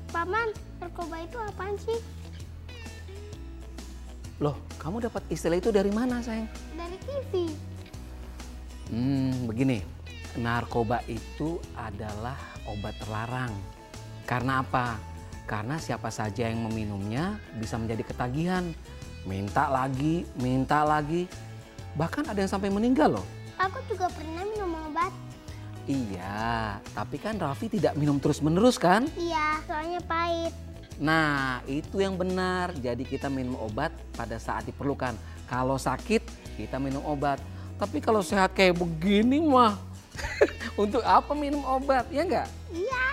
Paman, narkoba itu apaan sih? Loh, kamu dapat istilah itu dari mana, sayang? Dari TV. Begini, narkoba itu adalah obat terlarang. Karena apa? Karena siapa saja yang meminumnya bisa menjadi ketagihan. Minta lagi, bahkan ada yang sampai meninggal loh. Aku juga pernah minum obat. Iya, tapi kan Raffi tidak minum terus-menerus kan? Iya, soalnya pahit. Nah, itu yang benar. Jadi kita minum obat pada saat diperlukan. Kalau sakit, kita minum obat. Tapi kalau sehat kayak begini mah, untuk apa minum obat, ya enggak? Iya.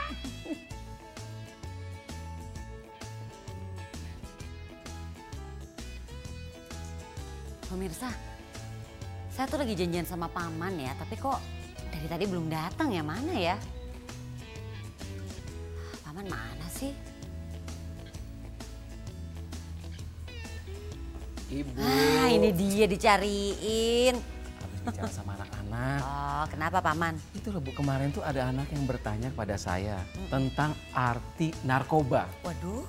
Pemirsa, saya tuh lagi janjian sama Paman ya, tapi kok dari tadi belum datang ya, mana ya? Paman mana sih? Ibu. Ah, ini dia dicariin. Habis bicara sama anak-anak. Oh, kenapa Paman? Itu loh Bu, kemarin tuh ada anak yang bertanya kepada saya tentang arti narkoba. Waduh.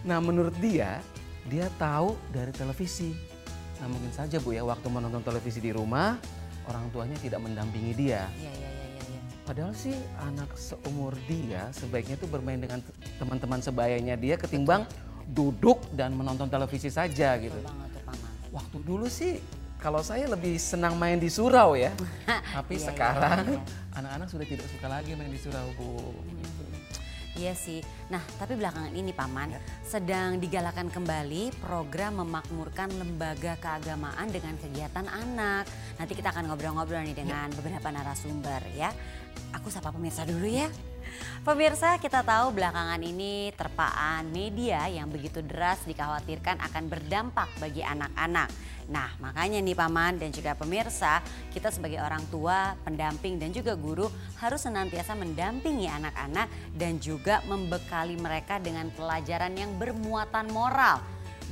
Nah menurut dia tahu dari televisi. Nah mungkin saja Bu ya, waktu menonton televisi di rumah, orang tuanya tidak mendampingi dia. Iya. Padahal sih anak seumur dia sebaiknya tuh bermain dengan teman-teman sebayanya dia ketimbang duduk dan menonton televisi saja gitu. Betul banget tuh Paman. Waktu dulu sih kalau saya lebih senang main di surau ya. Tapi Iya, sekarang iya. anak-anak sudah tidak suka lagi main di surau Bu. Gitu. Iya sih. Nah, tapi belakangan ini Paman sedang digalakan kembali program memakmurkan lembaga keagamaan dengan kegiatan anak. Nanti kita akan ngobrol-ngobrol nih dengan beberapa narasumber ya. Aku sapa pemirsa dulu ya. Pemirsa, kita tahu belakangan ini terpaan media yang begitu deras dikhawatirkan akan berdampak bagi anak-anak. Nah, makanya nih Paman dan juga pemirsa, kita sebagai orang tua, pendamping dan juga guru harus senantiasa mendampingi anak-anak dan juga membekali mereka dengan pelajaran yang bermuatan moral.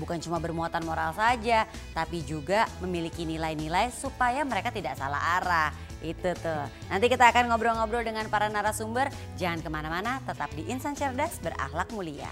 Bukan cuma bermuatan moral saja, tapi juga memiliki nilai-nilai supaya mereka tidak salah arah. Itu tuh. Nanti kita akan ngobrol-ngobrol dengan para narasumber. Jangan kemana-mana, tetap di Insan Cerdas Berakhlak Mulia.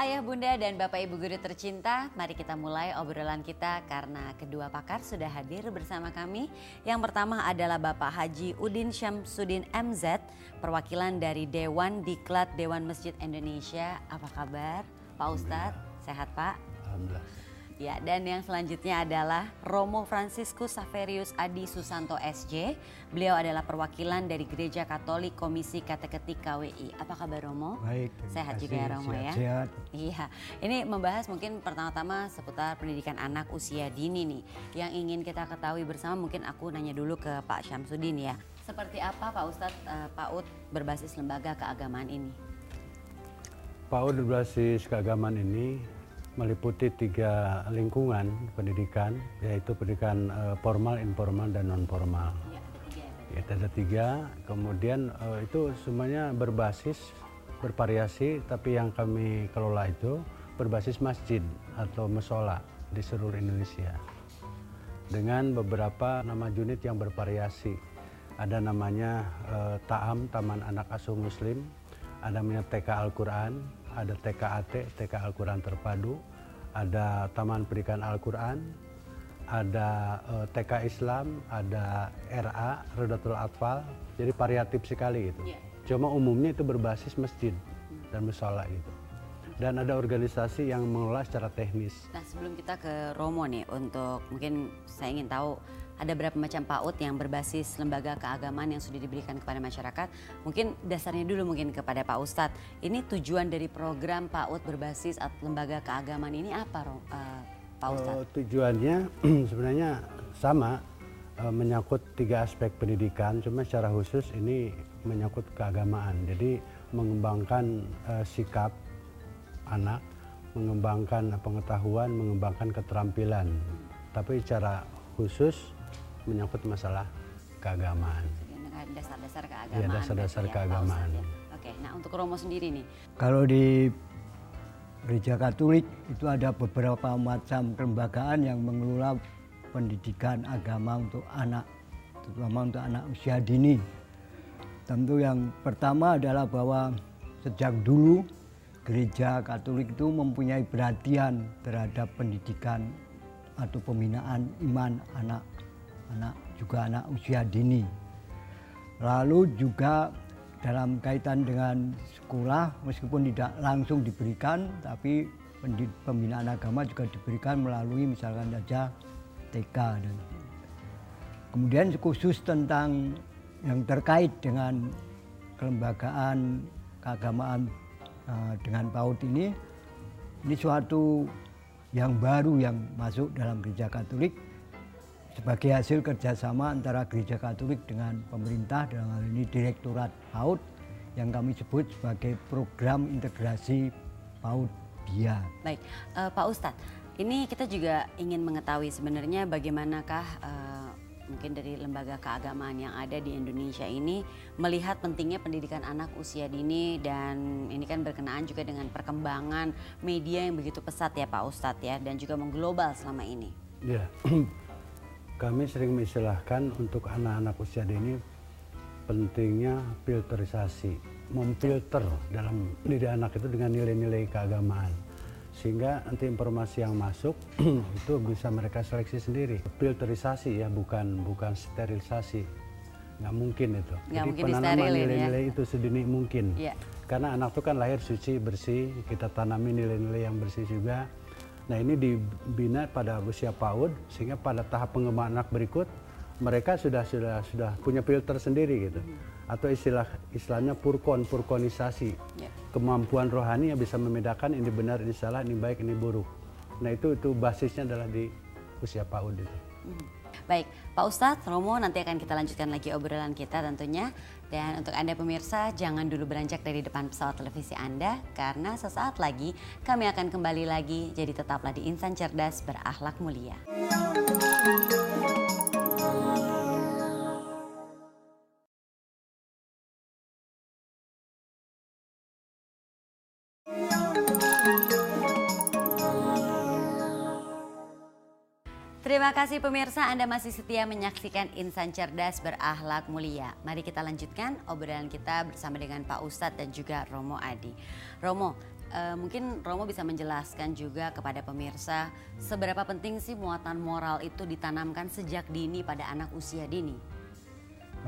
Ayah, bunda, dan bapak ibu guru tercinta, mari kita mulai obrolan kita karena kedua pakar sudah hadir bersama kami. Yang pertama adalah Bapak Haji Udin Syamsuddin MZ, perwakilan dari Dewan Diklat Dewan Masjid Indonesia. Apa kabar Pak Ustadz? Sehat Pak? Alhamdulillah. Ya, dan yang selanjutnya adalah Romo Franciscus Saverius Adi Susanto SJ. Beliau adalah perwakilan dari Gereja Katolik Komisi Kateketik KWI. Apa kabar Romo? Baik. Sehat juga ya Romo ya? Sehat. Iya, ini membahas mungkin pertama-tama seputar pendidikan anak usia dini nih. Yang ingin kita ketahui bersama, mungkin aku nanya dulu ke Pak Syamsuddin ya. Seperti apa Pak Ustadz PAUD berbasis lembaga keagamaan ini? PAUD berbasis keagamaan ini meliputi 3 lingkungan pendidikan, yaitu pendidikan formal, informal, dan non formal. Ya, ada 3. Kemudian itu semuanya berbasis, bervariasi, tapi yang kami kelola itu berbasis masjid atau musola di seluruh Indonesia. Dengan beberapa nama unit yang bervariasi. Ada namanya TAAM, Taman Anak Asuh Muslim, ada namanya TK Al-Quran, ada TKAT, TK Al-Quran Terpadu, ada Taman Pendidikan Al-Quran, ada TK Islam, ada RA, Rodatul Atfal, jadi variatif sekali gitu. Cuma umumnya itu berbasis masjid dan mushola gitu. Dan ada organisasi yang mengelola secara teknis. Nah, sebelum kita ke Romo nih, untuk mungkin saya ingin tahu ada berapa macam PAUD yang berbasis lembaga keagamaan yang sudah diberikan kepada masyarakat. Mungkin dasarnya dulu mungkin kepada Pak Ustadz. Ini tujuan dari program PAUD berbasis lembaga keagamaan ini apa, Pak Ustadz? Tujuannya sebenarnya sama, menyangkut 3 aspek pendidikan, cuma secara khusus ini menyangkut keagamaan. Jadi mengembangkan sikap anak, mengembangkan pengetahuan, mengembangkan keterampilan. Tapi secara khusus menyangkut masalah keagamaan. Dasar-dasar keagamaan. Iya, dasar-dasar keagamaan. Ya. Oke, nah untuk Romo sendiri nih. Kalau di Gereja Katolik itu ada beberapa macam kelembagaan yang mengelola pendidikan agama untuk anak, terutama untuk anak usia dini. Tentu yang pertama adalah bahwa sejak dulu Gereja Katolik itu mempunyai perhatian terhadap pendidikan atau pembinaan iman anak juga anak usia dini. Lalu juga dalam kaitan dengan sekolah, meskipun tidak langsung diberikan, tapi pembinaan agama juga diberikan melalui misalkan saja TK. Dan kemudian khusus tentang yang terkait dengan kelembagaan keagamaan dengan PAUD ini suatu yang baru yang masuk dalam Gereja Katolik sebagai hasil kerjasama antara Gereja Katolik dengan pemerintah, dalam hal ini Direktorat PAUD yang kami sebut sebagai program integrasi PAUD BIA. Baik, Pak Ustadz, ini kita juga ingin mengetahui sebenarnya bagaimanakah mungkin dari lembaga keagamaan yang ada di Indonesia ini melihat pentingnya pendidikan anak usia dini, dan ini kan berkenaan juga dengan perkembangan media yang begitu pesat ya Pak Ustadz ya, dan juga mengglobal selama ini. Ya, kami sering mengistilahkan untuk anak-anak usia dini pentingnya filterisasi, memfilter dalam diri anak itu dengan nilai-nilai keagamaan. Sehingga nanti informasi yang masuk itu bisa mereka seleksi sendiri. Filterisasi ya, bukan sterilisasi. Nggak mungkin itu. Nggak jadi mungkin penanaman nilai-nilai itu sedini mungkin. Ya. Karena anak itu kan lahir suci, bersih, kita tanami nilai-nilai yang bersih juga. Nah ini dibina pada usia PAUD, sehingga pada tahap pengembangan anak berikut mereka sudah punya filter sendiri gitu. Atau istilahnya purkonisasi. Ya. Kemampuan rohani yang bisa membedakan ini benar, ini salah, ini baik, ini buruk. Nah itu basisnya adalah di usia PAUD itu. Baik, Pak Ustadz, Romo, nanti akan kita lanjutkan lagi obrolan kita tentunya. Dan untuk Anda pemirsa, jangan dulu beranjak dari depan pesawat televisi Anda, karena sesaat lagi kami akan kembali lagi. Jadi tetaplah di Insan Cerdas Berakhlak Mulia. Terima kasih pemirsa, Anda masih setia menyaksikan Insan Cerdas Berakhlak Mulia. Mari kita lanjutkan obrolan kita bersama dengan Pak Ustadz dan juga Romo Adi. Romo, mungkin Romo bisa menjelaskan juga kepada pemirsa seberapa penting sih muatan moral itu ditanamkan sejak dini pada anak usia dini?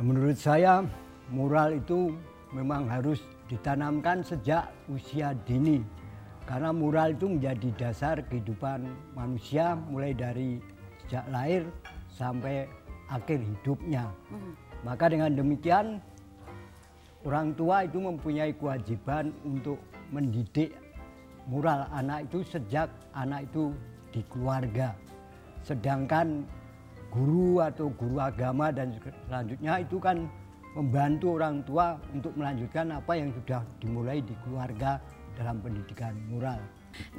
Menurut saya moral itu memang harus ditanamkan sejak usia dini. Karena moral itu menjadi dasar kehidupan manusia mulai dari sejak lahir sampai akhir hidupnya. Maka dengan demikian orang tua itu mempunyai kewajiban untuk mendidik moral anak itu sejak anak itu di keluarga. Sedangkan guru atau guru agama dan selanjutnya itu kan membantu orang tua untuk melanjutkan apa yang sudah dimulai di keluarga dalam pendidikan moral.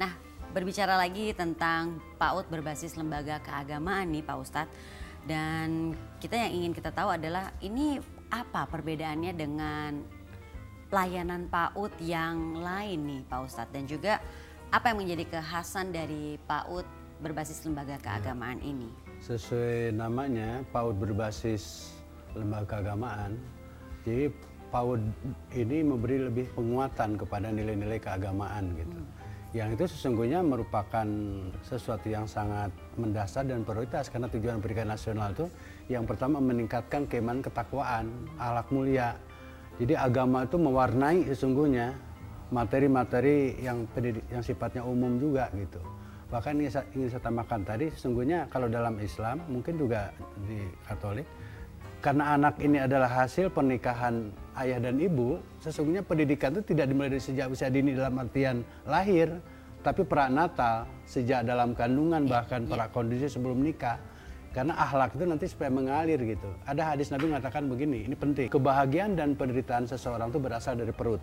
Nah, berbicara lagi tentang PAUD berbasis lembaga keagamaan nih Pak Ustadz. Dan kita yang ingin kita tahu adalah ini apa perbedaannya dengan pelayanan PAUD yang lain nih Pak Ustadz. Dan juga apa yang menjadi kekhasan dari PAUD berbasis lembaga keagamaan ini? Sesuai namanya, PAUD berbasis lembaga keagamaan. Jadi PAUD ini memberi lebih penguatan kepada nilai-nilai keagamaan gitu. Yang itu sesungguhnya merupakan sesuatu yang sangat mendasar dan prioritas, karena tujuan pendidikan nasional itu yang pertama meningkatkan keimanan, ketakwaan, akhlak mulia. Jadi agama itu mewarnai sesungguhnya materi-materi yang sifatnya umum juga gitu. Bahkan ingin saya tambahkan tadi, sesungguhnya kalau dalam Islam, mungkin juga di Katolik, karena anak ini adalah hasil pernikahan ayah dan ibu, sesungguhnya pendidikan itu tidak dimulai dari sejak usia dini dalam artian lahir, tapi pranatal, sejak dalam kandungan, bahkan prakondisi sebelum nikah. Karena akhlak itu nanti supaya mengalir gitu. Ada hadis Nabi mengatakan begini, ini penting. Kebahagiaan dan penderitaan seseorang itu berasal dari perut.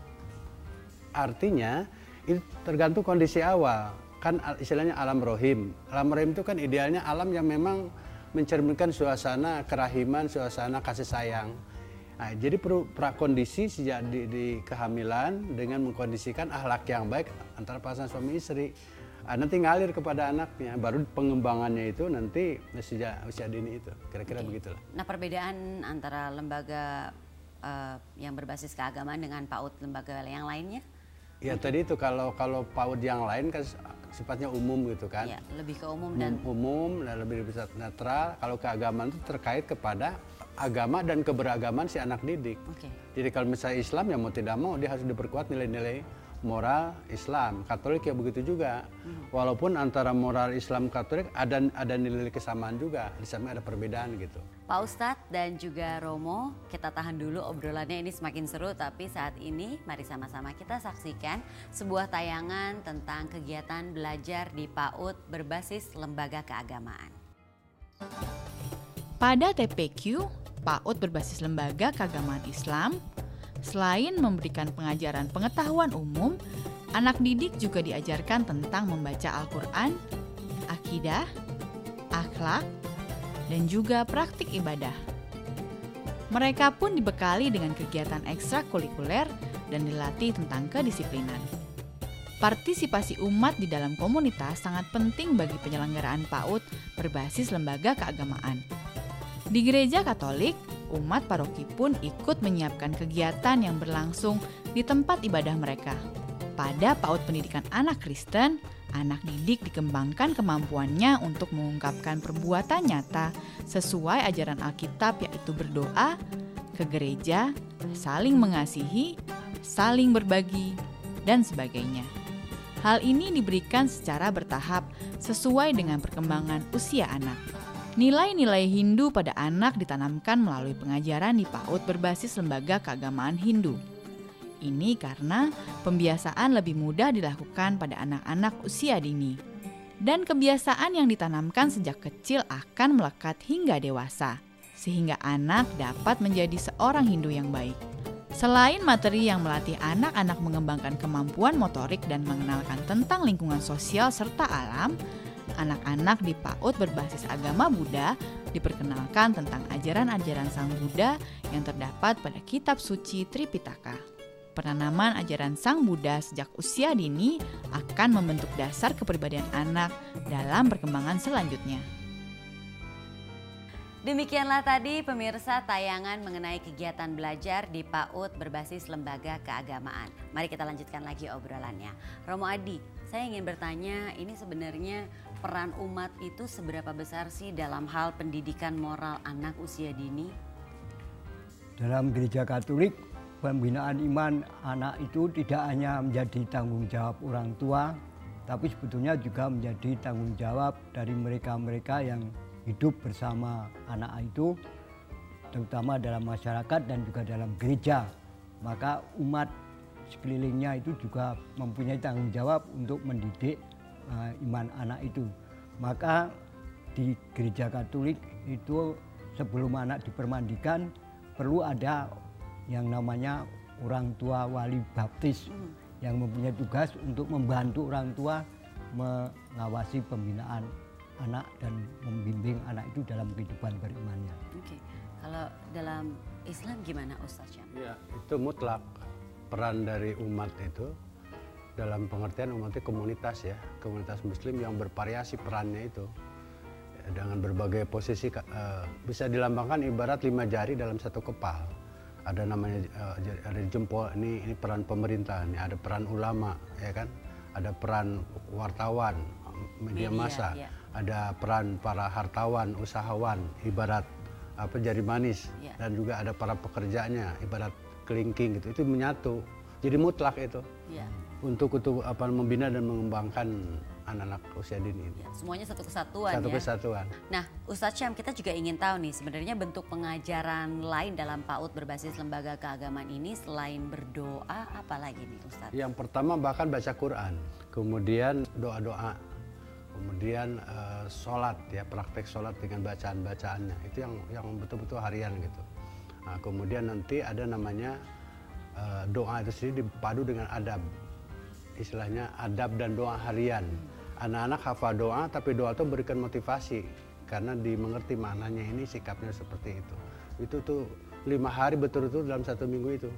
Artinya, itu tergantung kondisi awal. Kan istilahnya alam rohim. Alam rohim itu kan idealnya alam yang memang mencerminkan suasana kerahiman, suasana kasih sayang. Nah, jadi prakondisi sejak di kehamilan dengan mengkondisikan akhlak yang baik antara pasangan suami istri. Nanti ngalir kepada anaknya, baru pengembangannya itu nanti sejak usia dini itu. Kira-kira begitulah. Nah, perbedaan antara lembaga yang berbasis keagamaan dengan PAUD lembaga yang lainnya? Ya tadi itu kalau PAUD yang lain kan sifatnya umum gitu kan. Ya, lebih ke umum dan umum dan lebih netral. Kalau keagamaan itu terkait kepada agama dan keberagaman si anak didik. Jadi kalau misalnya Islam ya mau tidak mau dia harus diperkuat nilai-nilai moral Islam. Katolik ya begitu juga. Walaupun antara moral Islam Katolik ada nilai kesamaan juga, di sana ada perbedaan gitu. Pak Ustadz dan juga Romo, kita tahan dulu obrolannya, ini semakin seru, tapi saat ini mari sama-sama kita saksikan sebuah tayangan tentang kegiatan belajar di PAUD berbasis lembaga keagamaan. Pada TPQ, PAUD berbasis lembaga keagamaan Islam, selain memberikan pengajaran pengetahuan umum, anak didik juga diajarkan tentang membaca Al-Quran, akidah, akhlak, dan juga praktik ibadah. Mereka pun dibekali dengan kegiatan ekstrakurikuler dan dilatih tentang kedisiplinan. Partisipasi umat di dalam komunitas sangat penting bagi penyelenggaraan PAUD berbasis lembaga keagamaan. Di Gereja Katolik, umat paroki pun ikut menyiapkan kegiatan yang berlangsung di tempat ibadah mereka. Pada PAUD Pendidikan Anak Kristen, anak didik dikembangkan kemampuannya untuk mengungkapkan perbuatan nyata sesuai ajaran Alkitab, yaitu berdoa, ke gereja, saling mengasihi, saling berbagi, dan sebagainya. Hal ini diberikan secara bertahap sesuai dengan perkembangan usia anak. Nilai-nilai Hindu pada anak ditanamkan melalui pengajaran di PAUD berbasis lembaga keagamaan Hindu. Ini karena pembiasaan lebih mudah dilakukan pada anak-anak usia dini. Dan kebiasaan yang ditanamkan sejak kecil akan melekat hingga dewasa, sehingga anak dapat menjadi seorang Hindu yang baik. Selain materi yang melatih anak-anak mengembangkan kemampuan motorik dan mengenalkan tentang lingkungan sosial serta alam, anak-anak di PAUD berbasis agama Buddha diperkenalkan tentang ajaran-ajaran Sang Buddha yang terdapat pada kitab suci Tripitaka. Penanaman ajaran Sang Buddha sejak usia dini akan membentuk dasar kepribadian anak dalam perkembangan selanjutnya. Demikianlah tadi pemirsa tayangan mengenai kegiatan belajar di PAUD berbasis lembaga keagamaan. Mari kita lanjutkan lagi obrolannya. Romo Adi, saya ingin bertanya, ini sebenarnya peran umat itu seberapa besar sih dalam hal pendidikan moral anak usia dini? Dalam Gereja Katolik, pembinaan iman anak itu tidak hanya menjadi tanggung jawab orang tua, tapi sebetulnya juga menjadi tanggung jawab dari mereka-mereka yang hidup bersama anak itu, terutama dalam masyarakat dan juga dalam gereja. Maka umat sekelilingnya itu juga mempunyai tanggung jawab untuk mendidik iman anak itu. Maka di Gereja Katolik itu sebelum anak dipermandikan perlu ada yang namanya orang tua wali baptis yang mempunyai tugas untuk membantu orang tua mengawasi pembinaan anak dan membimbing anak itu dalam kehidupan berimannya. Oke. Kalau dalam Islam gimana Ustaz Syam? Ya, itu mutlak peran dari umat itu dalam pengertian umat itu komunitas ya, komunitas muslim yang bervariasi perannya itu ya, dengan berbagai posisi bisa dilambangkan ibarat 5 jari dalam satu kepal. Ada namanya ada jempol, ini peran pemerintah, ini ada peran ulama ya kan, ada peran wartawan, media massa, ya. ada peran para hartawan, usahawan, ibarat jari manis, Ya. dan juga ada para pekerjanya, ibarat kelingking gitu. Itu menyatu, jadi mutlak itu Ya. untuk membina dan mengembangkan anak-anak usia dini ini. Ya, semuanya satu kesatuan Satu ya. kesatuan. Nah, Ustadz Syam, kita juga ingin tahu nih sebenarnya bentuk pengajaran lain dalam PAUD berbasis lembaga keagamaan ini selain berdoa apa lagi nih Ustadz? Yang pertama bahkan baca Quran, kemudian doa-doa, kemudian sholat ya, praktek sholat dengan bacaan-bacaannya itu yang betul-betul harian gitu. Nah, kemudian nanti ada namanya doa itu sendiri dipadu dengan adab, istilahnya adab dan doa harian. Anak-anak hafal doa, tapi doa itu memberikan motivasi karena dimengerti maknanya ini, sikapnya seperti itu. Itu tuh 5 hari betul-betul dalam 1 minggu itu,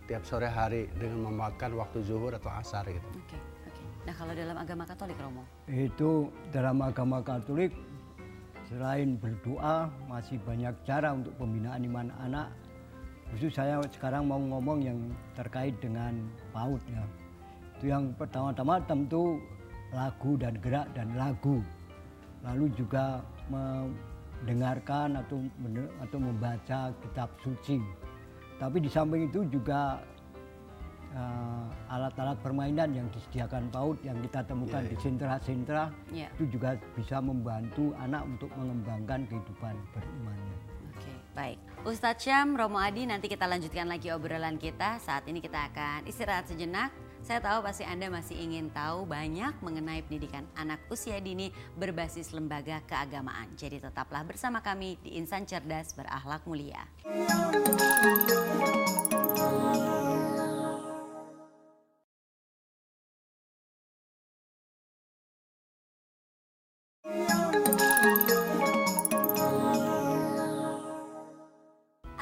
tiap sore hari dengan memakan waktu zuhur atau asar gitu. Oke. Nah, kalau dalam agama Katolik, Romo? Itu dalam agama Katolik selain berdoa masih banyak cara untuk pembinaan iman anak. Khusus saya sekarang mau ngomong yang terkait dengan PAUD ya. Itu yang pertama-tama tentu lagu dan gerak dan lagu. Lalu juga mendengarkan atau membaca kitab suci. Tapi di samping itu juga alat-alat permainan yang disediakan PAUD yang kita temukan di sentra-sentra itu juga bisa membantu anak untuk mengembangkan kehidupan berimannya. Oke, baik. Ustadz Syam, Romo Adi, nanti kita lanjutkan lagi obrolan kita. Saat ini kita akan istirahat sejenak. Saya tahu pasti Anda masih ingin tahu banyak mengenai pendidikan anak usia dini berbasis lembaga keagamaan. Jadi tetaplah bersama kami di Insan Cerdas Berakhlak Mulia.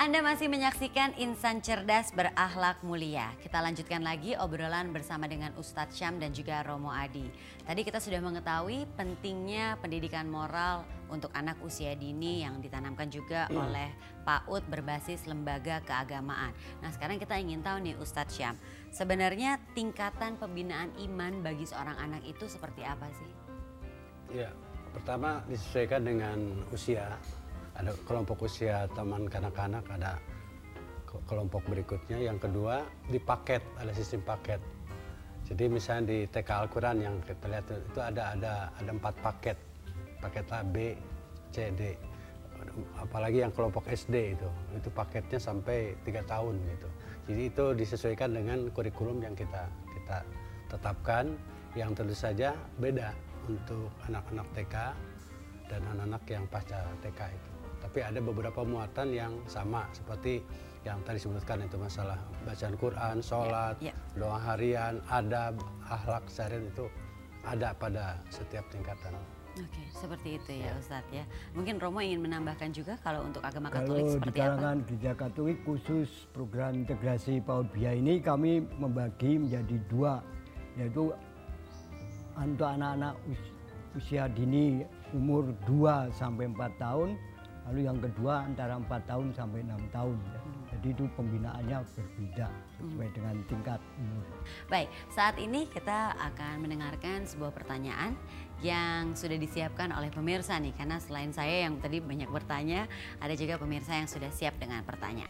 Anda masih menyaksikan Insan Cerdas Berakhlak Mulia. Kita lanjutkan lagi obrolan bersama dengan Ustadz Syam dan juga Romo Adi. Tadi kita sudah mengetahui pentingnya pendidikan moral untuk anak usia dini yang ditanamkan juga oleh PAUD berbasis lembaga keagamaan. Nah, sekarang kita ingin tahu nih Ustadz Syam, sebenarnya tingkatan pembinaan iman bagi seorang anak itu seperti apa sih? Ya, pertama disesuaikan dengan usia. Ada kelompok usia taman kanak-kanak, ada kelompok berikutnya. Yang kedua di paket, ada sistem paket. Jadi misalnya di TK Al-Quran yang kita lihat itu ada 4 paket. Paket A, B, C, D. Apalagi yang kelompok SD itu paketnya sampai 3 tahun gitu. Jadi itu disesuaikan dengan kurikulum yang kita tetapkan, yang tentu saja beda untuk anak-anak TK dan anak-anak yang pasca TK itu. Tapi ada beberapa muatan yang sama seperti yang tadi disebutkan, itu masalah bacaan Quran, sholat, doa harian, adab, akhlak seharian itu ada pada setiap tingkatan. Oke, seperti itu ya Ustadz ya. Mungkin Romo ingin menambahkan juga kalau untuk agama Katolik Kalau seperti di kalangan gereja Katolik khusus program integrasi PAUD BIA ini kami membagi menjadi 2, yaitu untuk anak-anak usia dini umur 2 sampai 4 tahun. Lalu yang kedua antara 4 tahun sampai 6 tahun. Jadi itu pembinaannya berbeda sesuai dengan tingkat umur. Baik, saat ini kita akan mendengarkan sebuah pertanyaan yang sudah disiapkan oleh pemirsa nih. Karena selain saya yang tadi banyak bertanya, ada juga pemirsa yang sudah siap dengan pertanyaan.